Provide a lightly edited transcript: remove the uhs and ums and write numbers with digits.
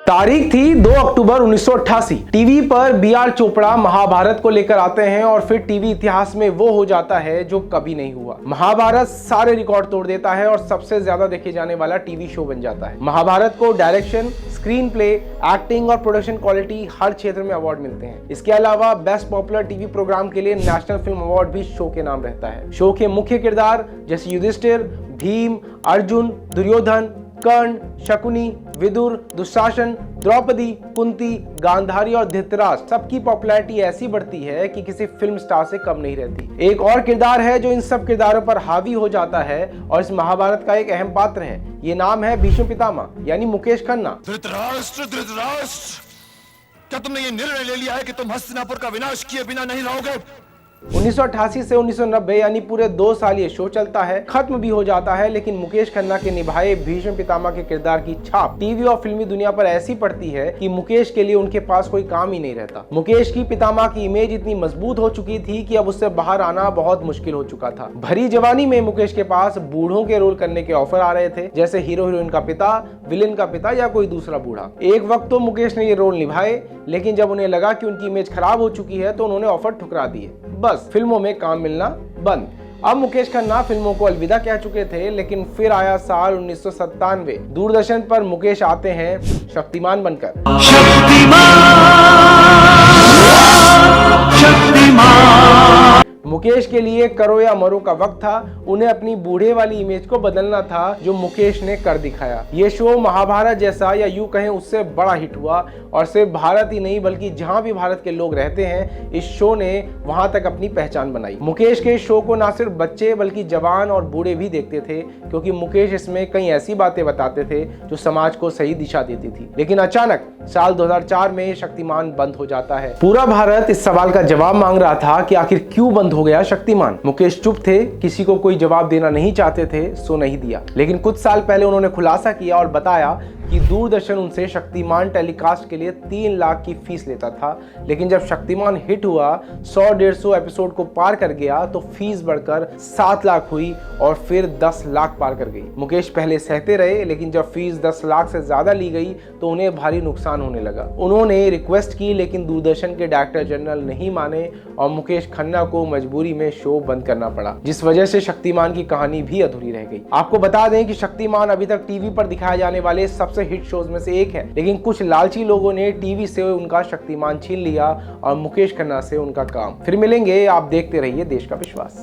तारीख थी 2 अक्टूबर 1988। टीवी पर बी.आर. चोपड़ा महाभारत को लेकर आते हैं और फिर टीवी इतिहास में वो हो जाता है जो कभी नहीं हुआ। महाभारत सारे रिकॉर्ड तोड़ देता है और सबसे ज्यादा देखे जाने वाला टीवी शो बन जाता है। महाभारत को डायरेक्शन, स्क्रीन प्ले, एक्टिंग और प्रोडक्शन क्वालिटी हर क्षेत्र में अवार्ड मिलते हैं। इसके अलावा बेस्ट पॉपुलर टीवी प्रोग्राम के लिए नेशनल फिल्म अवार्ड भी शो के नाम रहता है। शो के मुख्य किरदार जैसे युधिष्ठिर, भीम, अर्जुन, दुर्योधन, कर्ण, शकुनी, विदुर, दुशासन, द्रौपदी, कुंती, गांधारी और धृतराष्ट्र सबकी पॉपुलैरिटी ऐसी बढ़ती है कि किसी फिल्म स्टार से कम नहीं रहती। एक और किरदार है जो इन सब किरदारों पर हावी हो जाता है और इस महाभारत का एक अहम पात्र है। ये नाम है भीष्म पितामह यानी मुकेश खन्ना। धृतराष्ट्र, क्या तुमने ये निर्णय ले लिया है कि तुम हस्तिनापुर का विनाश किए बिना नहीं रहोगे? 1988 से 1990 यानी पूरे 2 साल ये शो चलता है, खत्म भी हो जाता है, लेकिन मुकेश खन्ना के निभाए भीष्म पितामह के किरदार की छाप टीवी और फिल्मी दुनिया पर ऐसी पड़ती है कि मुकेश के लिए उनके पास कोई काम ही नहीं रहता। मुकेश की पितामह की इमेज इतनी मजबूत हो चुकी थी कि अब उससे बाहर आना बहुत मुश्किल हो चुका था। भरी जवानी में मुकेश के पास बूढ़ों के रोल करने के ऑफर आ रहे थे, जैसे हीरो हीरोइन का पिता, विलेन का पिता या कोई दूसरा बूढ़ा। एक वक्त तो मुकेश ने ये रोल निभाए, लेकिन जब उन्हें लगा कि उनकी इमेज खराब हो चुकी है तो उन्होंने ऑफर ठुकरा दिए। बस फिल्मों में काम मिलना बंद। अब मुकेश खन्ना फिल्मों को अलविदा कह चुके थे, लेकिन फिर आया साल 1997। दूरदर्शन पर मुकेश आते हैं शक्तिमान बनकर। मुकेश के लिए करो या मरो का वक्त था। उन्हें अपनी बूढ़े वाली इमेज को बदलना था, जो मुकेश ने कर दिखाया। ये शो महाभारत जैसा या यूं कहें उससे बड़ा हिट हुआ और सिर्फ भारत ही नहीं बल्कि जहां भी भारत के लोग रहते हैं इस शो ने वहां तक अपनी पहचान बनाई। मुकेश के शो को ना सिर्फ बच्चे बल्कि जवान और बूढ़े भी देखते थे, क्योंकि मुकेश इसमें कई ऐसी बातें बताते थे जो समाज को सही दिशा देती थी। लेकिन अचानक साल 2004 में शक्तिमान बंद हो जाता है। पूरा भारत इस सवाल का जवाब मांग रहा था कि आखिर क्यों बंद हो गया शक्तिमान। मुकेश चुप थे, किसी को कोई जवाब देना नहीं चाहते थे, सो नहीं दिया। लेकिन कुछ साल पहले उन्होंने खुलासा किया और बताया कि दूरदर्शन उनसे शक्तिमान टेलीकास्ट के लिए 3 लाख की फीस लेता था, लेकिन जब शक्तिमान हिट हुआ, 100-150 एपिसोड को पार कर गया तो फीस बढ़कर 7 लाख हुई और फिर 10 लाख पार कर गई। मुकेश पहले सहते रहे, लेकिन जब फीस 10 लाख से ज्यादा ली गई तो उन्हें भारी नुकसान होने लगा। उन्होंने रिक्वेस्ट की, लेकिन दूरदर्शन के डायरेक्टर जनरल नहीं माने और मुकेश खन्ना को मजबूरी में शो बंद करना पड़ा, जिस वजह से शक्तिमान की कहानी भी अधूरी रह गई। आपको बता दें कि शक्तिमान अभी तक टीवी पर दिखाए जाने वाले सबसे हिट शोज में से एक है, लेकिन कुछ लालची लोगों ने टीवी से उनका शक्तिमान छीन लिया और मुकेश खन्ना से उनका काम। फिर मिलेंगे, आप देखते रहिए देश का विश्वास।